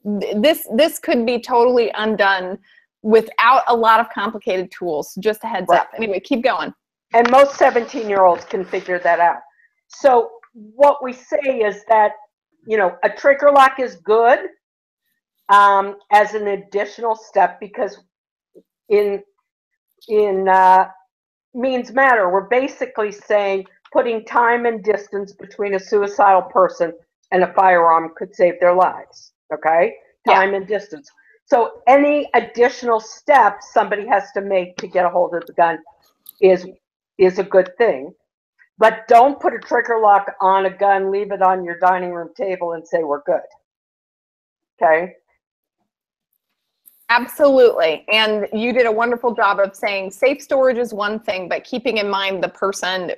This could be totally undone without a lot of complicated tools. Just a heads up. Anyway, keep going. And most 17-year-olds can figure that out. So what we say is that, a trigger lock is good as an additional step, because in means matter, we're basically saying putting time and distance between a suicidal person and a firearm could save their lives. Okay? Time and distance. So any additional steps somebody has to make to get a hold of the gun is a good thing. But don't put a trigger lock on a gun, leave it on your dining room table and say we're good. Okay? Absolutely. And you did a wonderful job of saying safe storage is one thing, but keeping in mind the person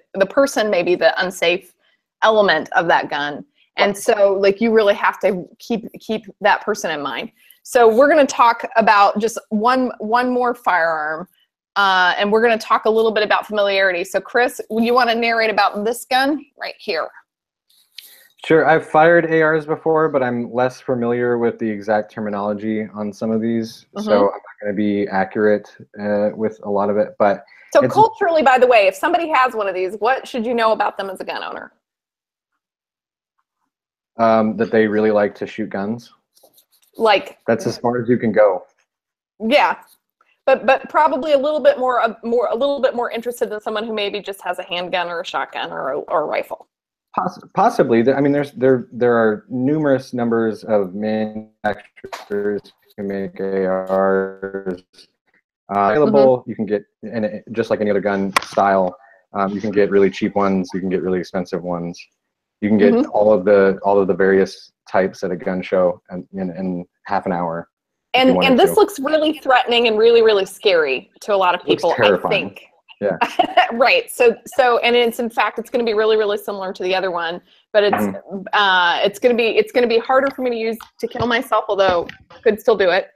may be the unsafe element of that gun. And so you really have to keep that person in mind. So we're going to talk about just one more firearm, and we're going to talk a little bit about familiarity. So Chris, you want to narrate about this gun right here? Sure. I've fired ARs before, but I'm less familiar with the exact terminology on some of these, so I'm not going to be accurate with a lot of it. But so culturally, by the way, if somebody has one of these, what should you know about them as a gun owner? That they really like to shoot guns. That's as far as you can go. Yeah, but probably a little bit more interested than someone who maybe just has a handgun or a shotgun or a rifle. Possibly. I mean, there are numerous numbers of manufacturers who can make ARs available. You can get, just like any other gun style, you can get really cheap ones. You can get really expensive ones. You can get all of the various types at a gun show in half an hour. And this looks really threatening and really, really scary to a lot of people, I think. Yeah. Right. So and it's, in fact, it's going to be really, really similar to the other one, but it's going to be harder for me to use to kill myself, although I could still do it.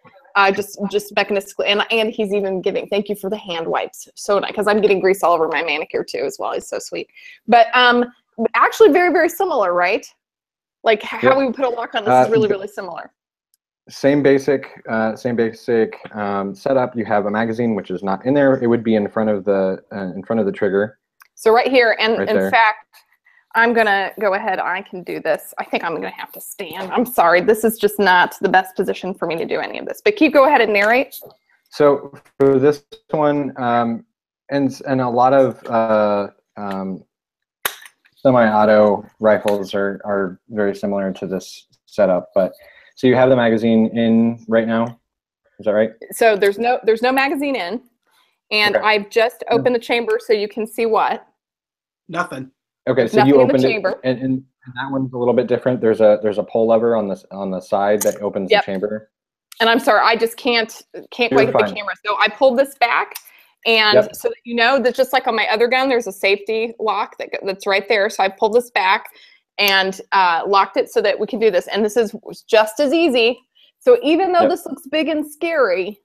Just mechanistically, and he's even giving, thank you for the hand wipes. So nice, because I'm getting grease all over my manicure too as well. He's so sweet. But actually very, very similar, right? Like how we would put a lock on this is really, really similar. Same basic setup. You have a magazine, which is not in there. It would be in front of the trigger. So right here, and right in fact, I'm gonna go ahead. I can do this. I think I'm gonna have to stand. I'm sorry. This is just not the best go for me to do any of this. But go ahead and narrate. So for this one, and a lot of semi-auto rifles are very similar to this setup, but. So you have the magazine in right now, is that right? So there's no magazine in, and I've just opened the chamber so you can see what. Nothing. Okay, so you opened it, and that one's a little bit different. There's a pull lever on the side that opens the chamber. And I'm sorry, I just can't quite get the camera. So I pulled this back, and so that you know that just like on my other gun, there's a safety lock that's right there. So I pulled this back and locked it so that we can do this. And this is just as easy. So even though this looks big and scary,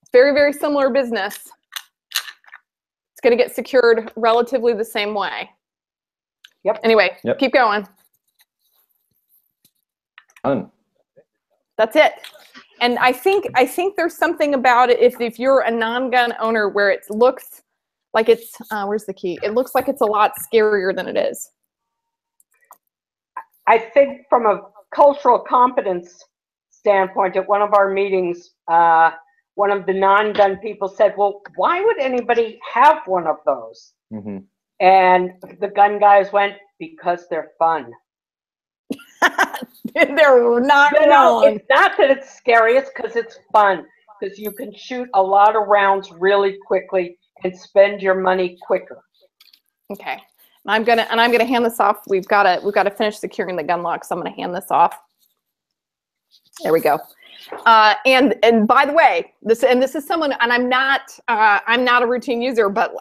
it's very, very similar business. It's going to get secured relatively the same way. Anyway, keep going. Done. That's it. And I think there's something about it if you're a non-gun owner where it looks like it's, where's the key? It looks like it's a lot scarier than it is. I think from a cultural competence standpoint, at one of our meetings, one of the non-gun people said, well, why would anybody have one of those? Mm-hmm. And the gun guys went, because they're fun. They're not wrong. It's not that it's scary, it's because it's fun. Because you can shoot a lot of rounds really quickly and spend your money quicker. Okay. And I'm gonna hand this off. We've gotta finish securing the gun lock, so I'm gonna hand this off. There we go. And by the way, this is someone, and I'm not a routine user, but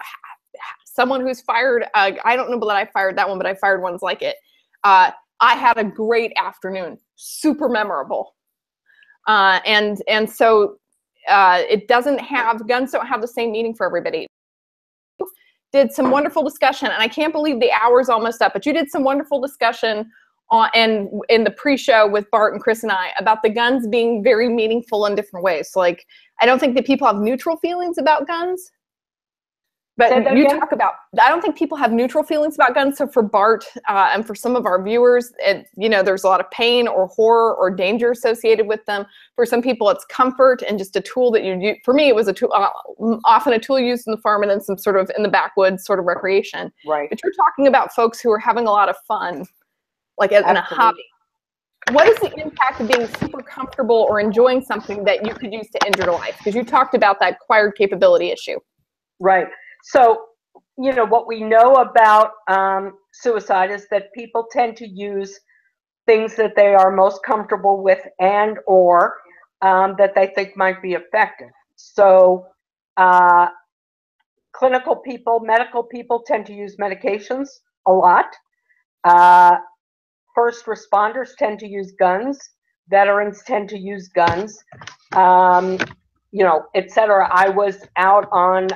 someone who's fired. I don't know that I fired that one, but I fired ones like it. I had a great afternoon, super memorable, and so it doesn't have guns don't have the same meaning for everybody. Did some wonderful discussion, and I can't believe the hour's almost up, but you did some wonderful discussion in the pre-show with Bart and Chris and I about the guns being very meaningful in different ways. So, like, I don't think that people have neutral feelings about guns, but you talk about, I don't think people have neutral feelings about guns. So for Bart and for some of our viewers, there's a lot of pain or horror or danger associated with them. For some people, it's comfort and just a tool that you use. For me, it was a tool, often a tool used in the farm and then some sort of in the backwoods sort of recreation. Right. But you're talking about folks who are having a lot of fun, like in a hobby. What is the impact of being super comfortable or enjoying something that you could use to end your life? Because you talked about that acquired capability issue. Right. So, what we know about suicide is that people tend to use things that they are most comfortable with and or that they think might be effective. So clinical people, medical people tend to use medications a lot. First responders tend to use guns. Veterans tend to use guns, et cetera. I was out on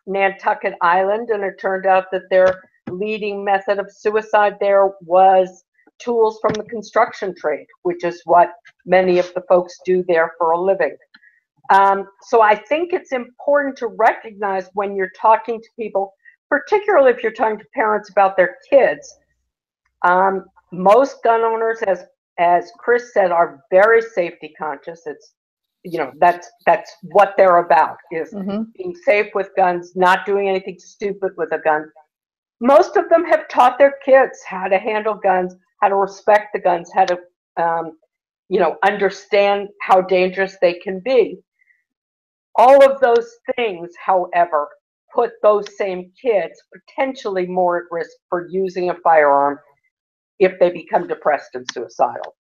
Nantucket Island, and it turned out that their leading method of suicide there was tools from the construction trade, which is what many of the folks do there for a living. So I think it's important to recognize when you're talking to people, particularly if you're talking to parents about their kids, most gun owners, as Chris said, are very safety conscious. It's that's what they're about, is being safe with guns, not doing anything stupid with a gun. Most of them have taught their kids how to handle guns, how to respect the guns, how to understand how dangerous they can be. All of those things, however, put those same kids potentially more at risk for using a firearm if they become depressed and suicidal.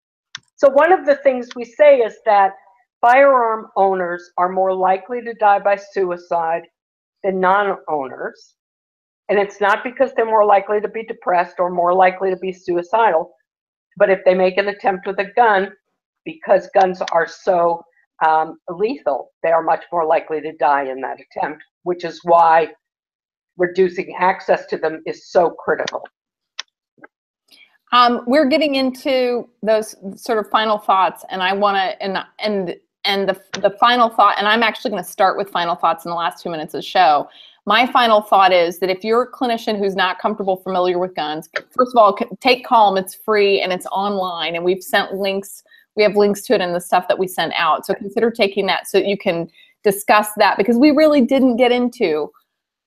So one of the things we say is that firearm owners are more likely to die by suicide than non-owners. And it's not because they're more likely to be depressed or more likely to be suicidal, but if they make an attempt with a gun, because guns are so lethal, they are much more likely to die in that attempt, which is why reducing access to them is so critical. We're getting into those sort of final thoughts, and I want to, and the final thought, and I'm actually going to start with final thoughts in the last 2 minutes of the show. My final thought is that if you're a clinician who's not comfortable, familiar with guns, first of all, take Calm. It's free and it's online, and we've sent links. We have links to it in the stuff that we sent out. So consider taking that so that you can discuss that, because we really didn't get into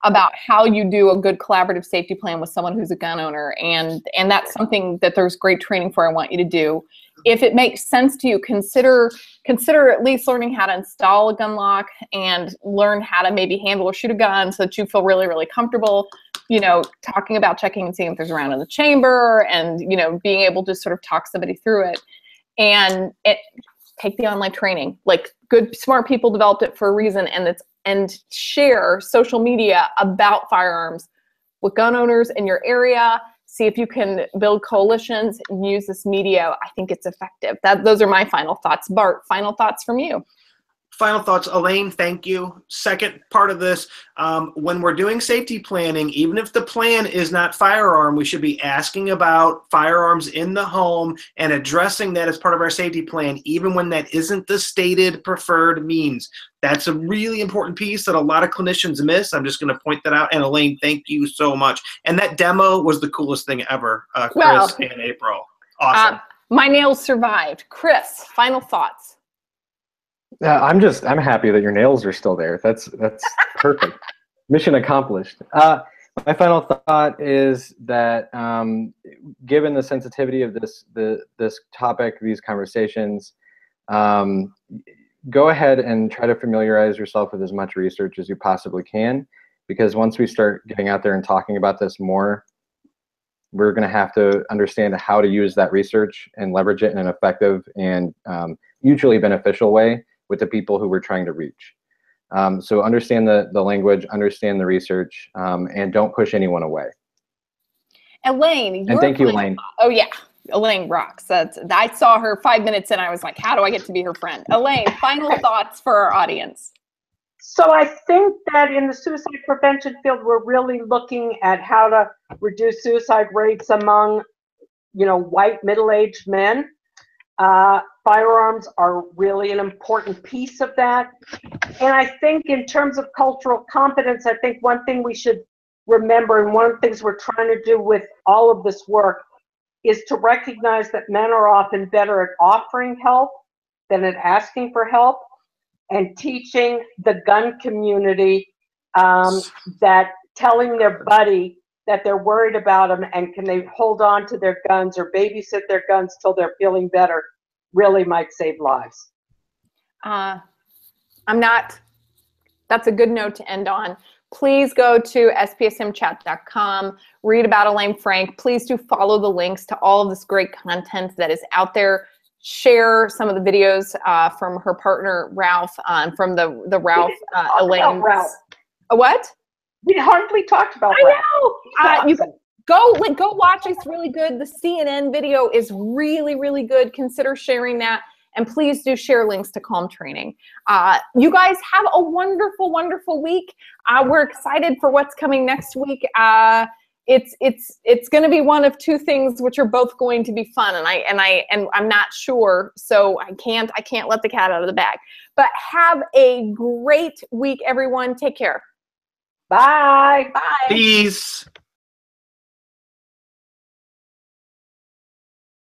about how you do a good collaborative safety plan with someone who's a gun owner. And that's something that there's great training for I want you to do. If it makes sense to you, consider at least learning how to install a gun lock and learn how to maybe handle or shoot a gun so that you feel really, really comfortable, talking about checking and seeing if there's a round in the chamber and, being able to sort of talk somebody through it. And take the online training. Like, good, smart people developed it for a reason, and share social media about firearms with gun owners in your area. See if you can build coalitions and use this media. I think it's effective. Those are my final thoughts. Bart, final thoughts from you. Final thoughts, Elaine, thank you. Second part of this, when we're doing safety planning, even if the plan is not firearm, we should be asking about firearms in the home and addressing that as part of our safety plan, even when that isn't the stated preferred means. That's a really important piece that a lot of clinicians miss. I'm just going to point that out. And Elaine, thank you so much. And that demo was the coolest thing ever, Chris and April. Awesome. My nails survived. Chris, final thoughts. I'm happy that your nails are still there. That's perfect. Mission accomplished. My final thought is that given the sensitivity of this topic, these conversations, go ahead and try to familiarize yourself with as much research as you possibly can, because once we start getting out there and talking about this more, we're going to have to understand how to use that research and leverage it in an effective and mutually beneficial way with the people who we're trying to reach. So understand the language, understand the research, and don't push anyone away. Elaine, and thank you, Elaine. Oh yeah, Elaine rocks. I saw her 5 minutes in. I was like, how do I get to be her friend? Elaine, final thoughts for our audience. So I think that in the suicide prevention field, we're really looking at how to reduce suicide rates among, white middle-aged men. Firearms are really an important piece of that. And I think in terms of cultural competence, I think one thing we should remember, and one of the things we're trying to do with all of this work, is to recognize that men are often better at offering help than at asking for help, and teaching the gun community that telling their buddy that they're worried about them and can they hold on to their guns or babysit their guns till they're feeling better really might save lives. That's a good note to end on. Please go to spsmchat.com, read about Elaine Frank. Please do follow the links to all of this great content that is out there. Share some of the videos from her partner, Ralph, from the Ralph, Elaine. Ralph. What? We hardly talked about I know. You go watch. It's really good. The CNN video is really, really good. Consider sharing that. And please do share links to Calm Training. You guys have a wonderful, wonderful week. We're excited for what's coming next week. It's going to be one of two things which are both going to be fun, and I'm not sure, so I can't let the cat out of the bag. But have a great week, everyone. Take care. Bye. Bye. Peace.